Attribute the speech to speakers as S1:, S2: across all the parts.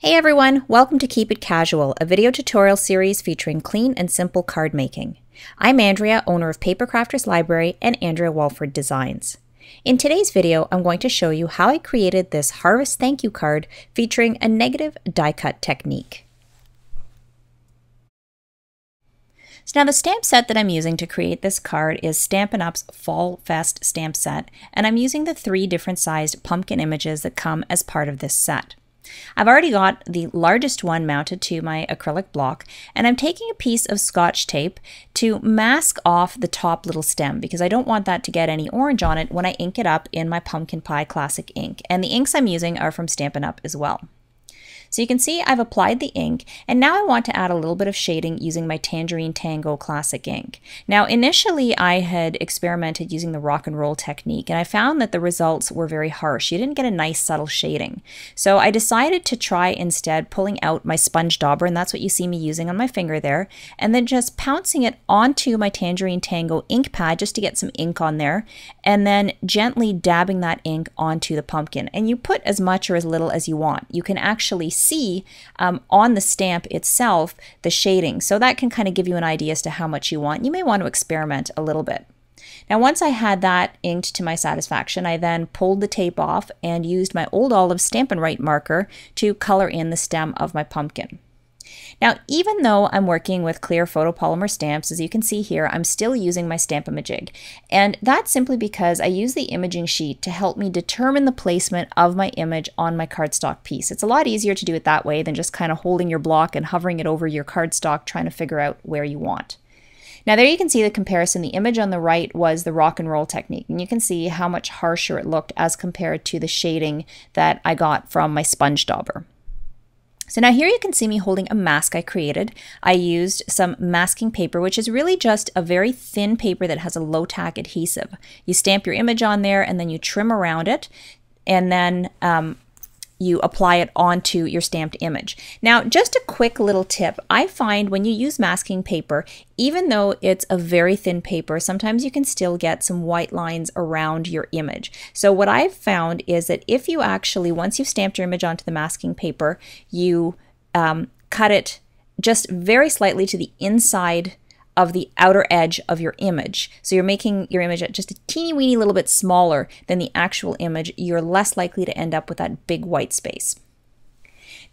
S1: Hey everyone, welcome to Keep It Casual, a video tutorial series featuring clean and simple card making. I'm Andrea, owner of Papercrafters Library and Andrea Walford Designs. In today's video, I'm going to show you how I created this Harvest Thank You card featuring a negative die cut technique. So now the stamp set that I'm using to create this card is Stampin' Up's Fall Fest stamp set, and I'm using the 3 different sized pumpkin images that come as part of this set. I've already got the largest one mounted to my acrylic block, and I'm taking a piece of Scotch tape to mask off the top little stem because I don't want that to get any orange on it when I ink it up in my Pumpkin Pie Classic ink. And the inks I'm using are from Stampin' Up as well. So you can see I've applied the ink, and now I want to add a little bit of shading using my Tangerine Tango Classic ink. Now initially I had experimented using the rock and roll technique, and I found that the results were very harsh. You didn't get a nice subtle shading. So I decided to try instead pulling out my sponge dauber, and that's what you see me using on my finger there, and then just pouncing it onto my Tangerine Tango ink pad just to get some ink on there, and then gently dabbing that ink onto the pumpkin. And you put as much or as little as you want. You can actually see on the stamp itself the shading, so that can kind of give you an idea as to how much you want. You may want to experiment a little bit. Now once I had that inked to my satisfaction, I then pulled the tape off and used my Old Olive Stampin' Write marker to color in the stem of my pumpkin. Now, even though I'm working with clear photopolymer stamps, as you can see here, I'm still using my Stamp-A-Majig. And that's simply because I use the imaging sheet to help me determine the placement of my image on my cardstock piece. It's a lot easier to do it that way than just kind of holding your block and hovering it over your cardstock trying to figure out where you want. Now there you can see the comparison. The image on the right was the rock and roll technique, and you can see how much harsher it looked as compared to the shading that I got from my sponge dauber. So now here you can see me holding a mask I created. I used some masking paper, which is really just a very thin paper that has a low tack adhesive. You stamp your image on there and then you trim around it, and then you apply it onto your stamped image. Now, just a quick little tip. I find when you use masking paper, even though it's a very thin paper, sometimes you can still get some white lines around your image. So what I've found is that if you actually, once you've stamped your image onto the masking paper, you cut it just very slightly to the inside of the outer edge of your image. So you're making your image just a teeny weeny little bit smaller than the actual image. You're less likely to end up with that big white space.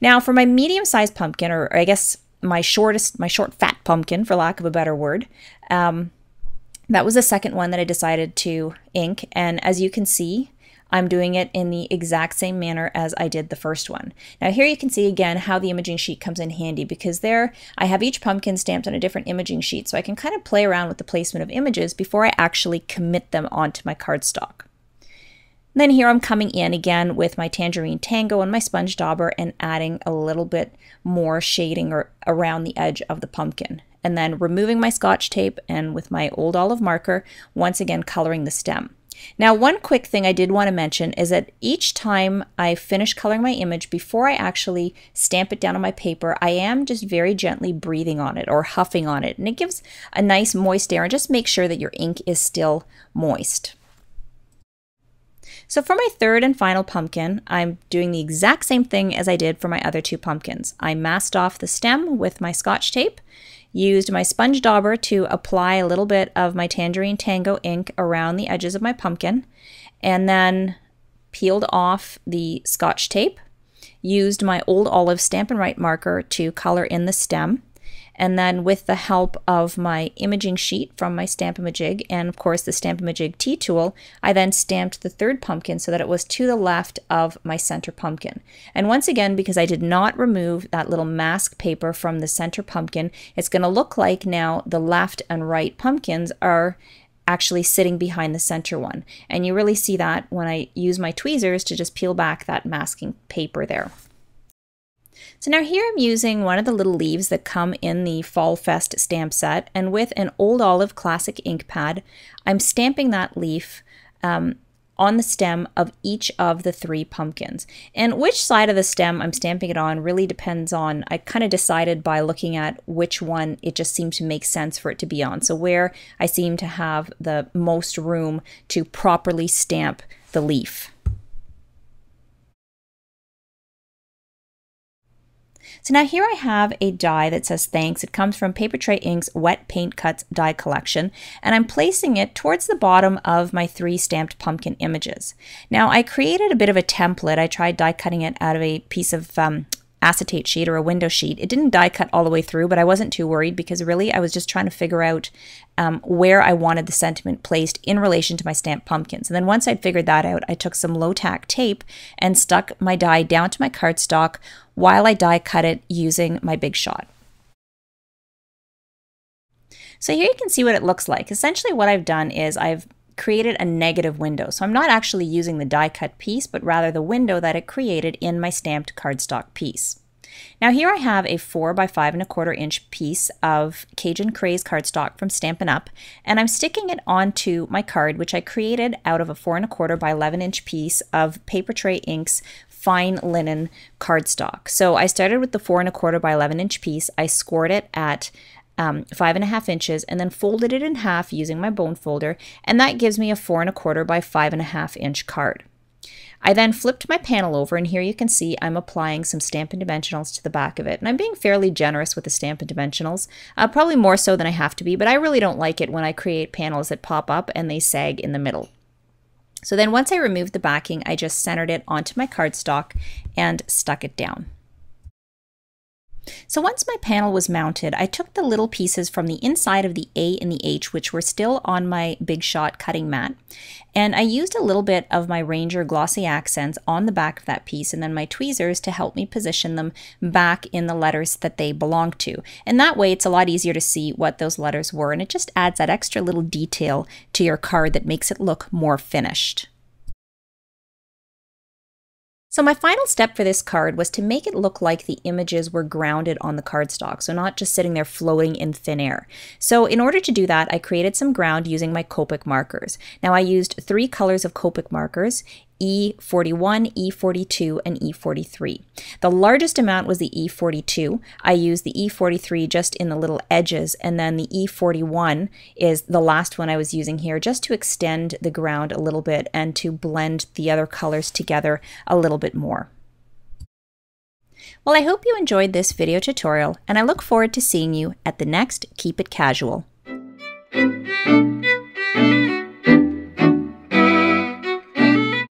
S1: Now for my medium-sized pumpkin, or I guess my short fat pumpkin for lack of a better word, that was the second one that I decided to ink, and as you can see, I'm doing it in the exact same manner as I did the first one. Now here you can see again how the imaging sheet comes in handy, because there I have each pumpkin stamped on a different imaging sheet, so I can kind of play around with the placement of images before I actually commit them onto my cardstock. Then here I'm coming in again with my Tangerine Tango and my sponge dauber and adding a little bit more shading around the edge of the pumpkin. And then removing my Scotch tape and with my Old Olive marker, once again coloring the stem. Now, one quick thing I did want to mention is that each time I finish coloring my image, before I actually stamp it down on my paper, I am just very gently breathing on it or huffing on it. And it gives a nice moist air, and just make sure that your ink is still moist. So for my third and final pumpkin, I'm doing the exact same thing as I did for my other 2 pumpkins. I masked off the stem with my Scotch tape, used my sponge dauber to apply a little bit of my Tangerine Tango ink around the edges of my pumpkin, and then peeled off the Scotch tape, used my Old Olive Stampin' Write marker to color in the stem, and then with the help of my imaging sheet from my Stamp-A-Majig and of course the Stamp-A-Majig T-tool, I then stamped the third pumpkin so that it was to the left of my center pumpkin. And once again, because I did not remove that little mask paper from the center pumpkin, it's going to look like now the left and right pumpkins are actually sitting behind the center one. And you really see that when I use my tweezers to just peel back that masking paper there. So now here I'm using one of the little leaves that come in the Fall Fest stamp set, and with an Old Olive Classic ink pad, I'm stamping that leaf on the stem of each of the 3 pumpkins. And which side of the stem I'm stamping it on really depends on, I kind of decided by looking at which one it just seemed to make sense for it to be on. So where I seem to have the most room to properly stamp the leaf. So now here I have a die that says thanks. It comes from Papertrey Inc.'s Wet Paint Cuts die collection, and I'm placing it towards the bottom of my 3 stamped pumpkin images. Now I created a bit of a template. I tried die cutting it out of a piece of acetate sheet or a window sheet. It didn't die cut all the way through, but I wasn't too worried because really I was just trying to figure out where I wanted the sentiment placed in relation to my stamped pumpkins. And then once I'd figured that out, I took some low tack tape and stuck my die down to my cardstock while I die cut it using my Big Shot. So here you can see what it looks like. Essentially what I've done is I've created a negative window. So I'm not actually using the die cut piece, but rather the window that it created in my stamped cardstock piece. Now here I have a 4 by 5¼ inch piece of Cajun Craze cardstock from Stampin' Up, and I'm sticking it onto my card, which I created out of a 4¼ by 11 inch piece of Papertrey Inc.'s fine linen cardstock. So I started with the 4¼ by 11 inch piece. I scored it at 5½ inches and then folded it in half using my bone folder, and that gives me a 4¼ by 5½ inch card. I then flipped my panel over, and here you can see I'm applying some Stampin' Dimensionals to the back of it. And I'm being fairly generous with the Stampin' Dimensionals, probably more so than I have to be, but I really don't like it when I create panels that pop up and they sag in the middle. So then once I removed the backing, I just centered it onto my cardstock and stuck it down. So once my panel was mounted, I took the little pieces from the inside of the A and the H, which were still on my Big Shot cutting mat, and I used a little bit of my Ranger Glossy Accents on the back of that piece and then my tweezers to help me position them back in the letters that they belong to. And that way it's a lot easier to see what those letters were, and it just adds that extra little detail to your card that makes it look more finished. So my final step for this card was to make it look like the images were grounded on the cardstock, so not just sitting there floating in thin air. So in order to do that, I created some ground using my Copic markers. Now I used 3 colors of Copic markers, E41, E42, and E43. The largest amount was the E42. I used the E43 just in the little edges, and then the E41 is the last one I was using here just to extend the ground a little bit and to blend the other colors together a little bit more. Well, I hope you enjoyed this video tutorial, and I look forward to seeing you at the next Keep It Casual.